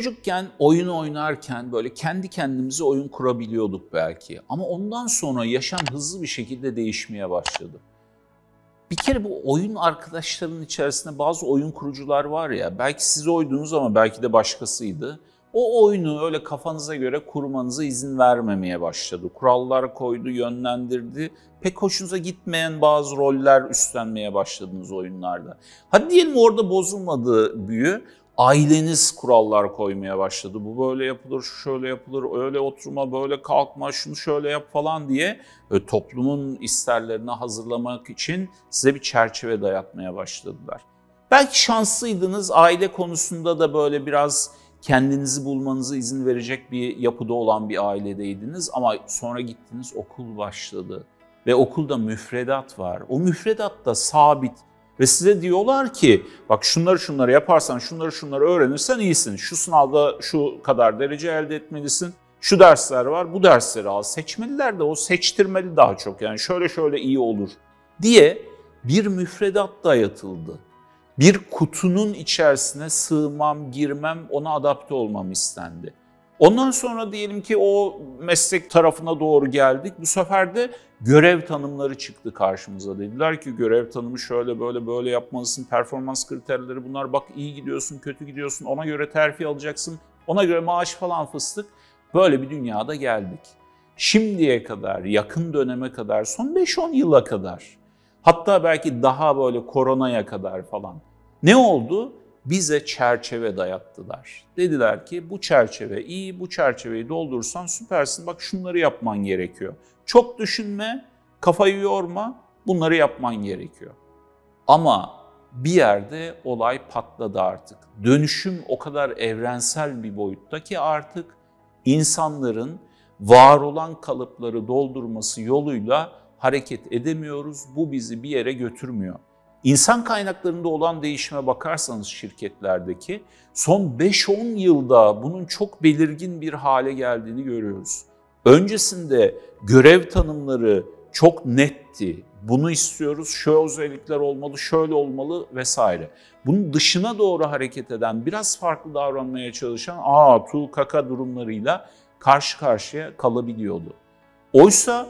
Çocukken oyun oynarken böyle kendi kendimize oyun kurabiliyorduk belki. Ama ondan sonra yaşam hızlı bir şekilde değişmeye başladı. Bir kere bu oyun arkadaşlarının içerisinde bazı oyun kurucular var ya, belki siz oydunuz ama belki de başkasıydı. O oyunu öyle kafanıza göre kurmanıza izin vermemeye başladı. Kurallar koydu, yönlendirdi. Pek hoşunuza gitmeyen bazı roller üstlenmeye başladınız oyunlarda. Hadi diyelim orada bozulmadı büyü. Aileniz kurallar koymaya başladı. Bu böyle yapılır, şu şöyle yapılır, öyle oturma, böyle kalkma, şunu şöyle yap falan diye toplumun isterlerine hazırlamak için size bir çerçeve dayatmaya başladılar. Belki şanslıydınız, aile konusunda da böyle biraz kendinizi bulmanıza izin verecek bir yapıda olan bir ailedeydiniz ama sonra gittiniz, okul başladı ve okulda müfredat var. O müfredat da sabit. Ve size diyorlar ki bak şunları yaparsan, şunları öğrenirsen iyisin. Şu sınavda şu kadar derece elde etmelisin. Şu dersler var, bu dersleri al. Seçmeliler de o seçtirmeli daha çok. Yani şöyle iyi olur diye bir müfredat dayatıldı. Bir kutunun içerisine sığmam, girmem, ona adapte olmam istendi. Ondan sonra diyelim ki o meslek tarafına doğru geldik. Bu sefer de görev tanımları çıktı karşımıza. Dediler ki görev tanımı şöyle böyle yapmalısın. Performans kriterleri bunlar. Bak iyi gidiyorsun, kötü gidiyorsun. Ona göre terfi alacaksın. Ona göre maaş falan fıstık. Böyle bir dünyada geldik. Şimdiye kadar, yakın döneme kadar, son 5-10 yıla kadar, hatta belki daha böyle koronaya kadar falan. Ne oldu? Bize çerçeve dayattılar. Dediler ki bu çerçeve iyi, bu çerçeveyi doldurursan süpersin, bak şunları yapman gerekiyor. Çok düşünme, kafayı yorma, bunları yapman gerekiyor. Ama bir yerde olay patladı artık. Dönüşüm o kadar evrensel bir boyutta ki artık insanların var olan kalıpları doldurması yoluyla hareket edemiyoruz. Bu bizi bir yere götürmüyor. İnsan kaynaklarında olan değişime bakarsanız şirketlerdeki son 5-10 yılda bunun çok belirgin bir hale geldiğini görüyoruz. Öncesinde görev tanımları çok netti. Bunu istiyoruz, şu özellikler olmalı, şöyle olmalı vesaire. Bunun dışına doğru hareket eden, biraz farklı davranmaya çalışan tu kaka durumlarıyla karşı karşıya kalabiliyordu. Oysa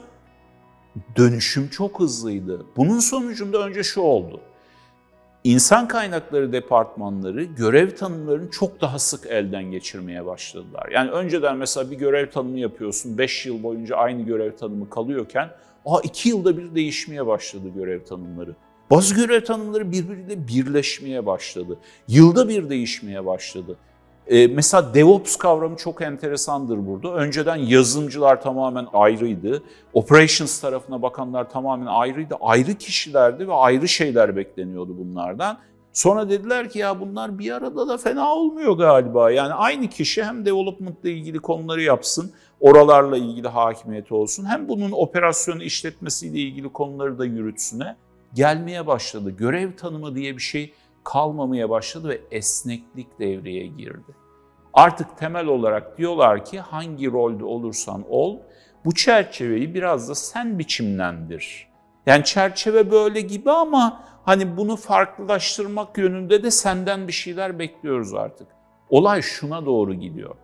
dönüşüm çok hızlıydı. Bunun sonucunda önce şu oldu. İnsan kaynakları departmanları görev tanımlarını çok daha sık elden geçirmeye başladılar. Yani önceden mesela bir görev tanımı yapıyorsun, 5 yıl boyunca aynı görev tanımı kalıyorken 2 yılda bir değişmeye başladı görev tanımları. Bazı görev tanımları birbiriyle birleşmeye başladı. Yılda bir değişmeye başladı. Mesela DevOps kavramı çok enteresandır burada. Önceden yazılımcılar tamamen ayrıydı. Operations tarafına bakanlar tamamen ayrıydı. Ayrı kişilerdi ve ayrı şeyler bekleniyordu bunlardan. Sonra dediler ki ya bunlar bir arada da fena olmuyor galiba. Yani aynı kişi hem development ile ilgili konuları yapsın, oralarla ilgili hakimiyeti olsun. Hem bunun operasyonu işletmesiyle ilgili konuları da yürütsüne gelmeye başladı. Görev tanımı diye bir şey kalmamaya başladı ve esneklik devreye girdi. Artık temel olarak diyorlar ki hangi rolde olursan ol, bu çerçeveyi biraz da sen biçimlendir. Yani çerçeve böyle gibi ama hani bunu farklılaştırmak yönünde de senden bir şeyler bekliyoruz artık. Olay şuna doğru gidiyor.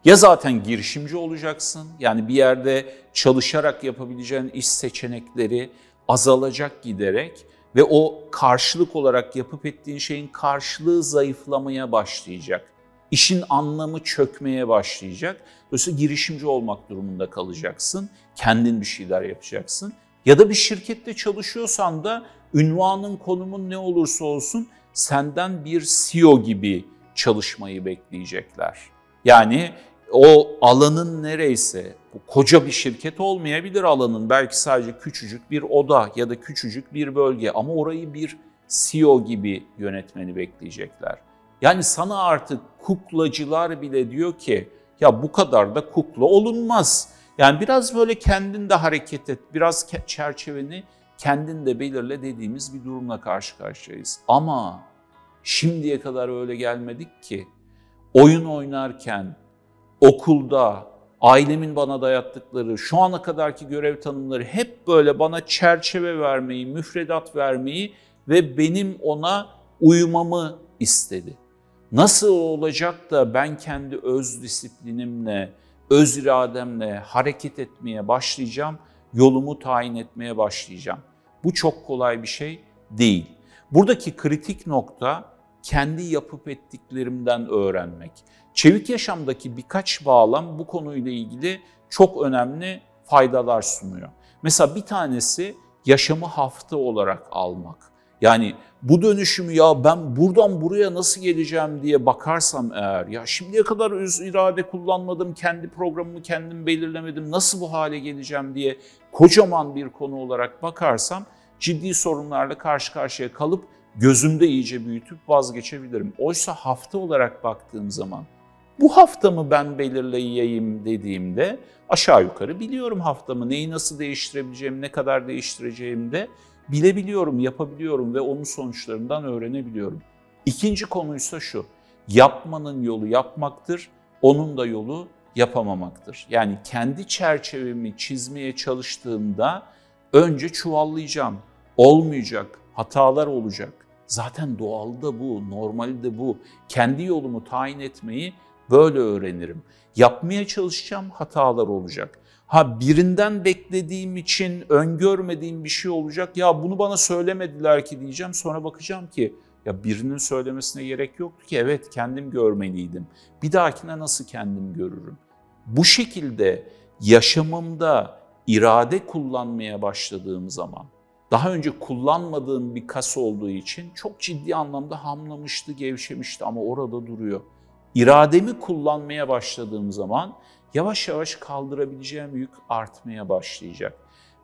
Ya zaten girişimci olacaksın, yani bir yerde çalışarak yapabileceğin iş seçenekleri azalacak giderek ve o karşılık olarak yapıp ettiğin şeyin karşılığı zayıflamaya başlayacak. İşin anlamı çökmeye başlayacak. Dolayısıyla girişimci olmak durumunda kalacaksın. Kendin bir şeyler yapacaksın. Ya da bir şirkette çalışıyorsan da ünvanın, konumun ne olursa olsun senden bir CEO gibi çalışmayı bekleyecekler. Yani o alanın nereyse, bu koca bir şirket olmayabilir alanın, belki sadece küçücük bir oda ya da küçücük bir bölge ama orayı bir CEO gibi yönetmeni bekleyecekler. Yani sana artık kuklacılar bile diyor ki ya bu kadar da kukla olunmaz. Yani biraz böyle kendin de hareket et, biraz çerçeveni kendin de belirle dediğimiz bir durumla karşı karşıyayız. Ama şimdiye kadar öyle gelmedik ki. Oyun oynarken, okulda, ailemin bana dayattıkları, şu ana kadarki görev tanımları hep böyle bana çerçeve vermeyi, müfredat vermeyi ve benim ona uymamı istedi. Nasıl olacak da ben kendi öz disiplinimle, öz irademle hareket etmeye başlayacağım, yolumu tayin etmeye başlayacağım. Bu çok kolay bir şey değil. Buradaki kritik nokta kendi yapıp ettiklerimden öğrenmek. Çevik yaşamdaki birkaç bağlam bu konuyla ilgili çok önemli faydalar sunuyor. Mesela bir tanesi yaşamı hafta olarak almak. Yani bu dönüşümü ya ben buradan buraya nasıl geleceğim diye bakarsam eğer, ya şimdiye kadar öz irade kullanmadım, kendi programımı kendim belirlemedim, nasıl bu hale geleceğim diye kocaman bir konu olarak bakarsam ciddi sorunlarla karşı karşıya kalıp gözümde iyice büyütüp vazgeçebilirim. Oysa hafta olarak baktığım zaman bu haftamı ben belirleyeyim dediğimde aşağı yukarı biliyorum haftamı, neyi nasıl değiştirebileceğimi, ne kadar değiştireceğimi de bilebiliyorum, yapabiliyorum ve onun sonuçlarından öğrenebiliyorum. İkinci konuysa şu, yapmanın yolu yapmaktır, onun da yolu yapamamaktır. Yani kendi çerçevemi çizmeye çalıştığımda önce çuvallayacağım, olmayacak, hatalar olacak. Zaten doğal da bu, normal de bu. Kendi yolumu tayin etmeyi böyle öğrenirim. Yapmaya çalışacağım, hatalar olacak. Birinden beklediğim için öngörmediğim bir şey olacak. Ya bunu bana söylemediler ki diyeceğim. Sonra bakacağım ki ya birinin söylemesine gerek yoktu ki. Evet, kendim görmeliydim. Bir dahakine nasıl kendim görürüm? Bu şekilde yaşamımda irade kullanmaya başladığım zaman, daha önce kullanmadığım bir kas olduğu için çok ciddi anlamda hamlamıştı, gevşemişti ama orada duruyor. İrademi kullanmaya başladığım zaman yavaş yavaş kaldırabileceğim yük artmaya başlayacak.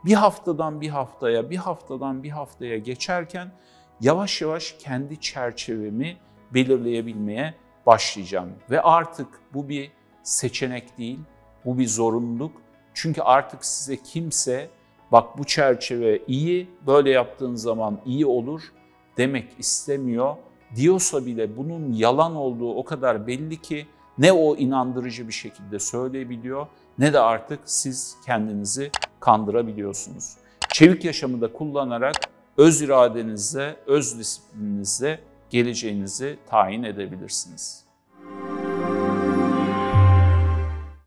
Bir haftadan bir haftaya, bir haftadan bir haftaya geçerken yavaş yavaş kendi çerçevemi belirleyebilmeye başlayacağım. Ve artık bu bir seçenek değil, bu bir zorunluluk. Çünkü artık size kimse bak bu çerçeve iyi, böyle yaptığın zaman iyi olur demek istemiyor. Diyorsa bile bunun yalan olduğu o kadar belli ki ne o inandırıcı bir şekilde söyleyebiliyor ne de artık siz kendinizi kandırabiliyorsunuz. Çevik yaşamı da kullanarak öz iradenizle, öz disiplininizle geleceğinizi tayin edebilirsiniz.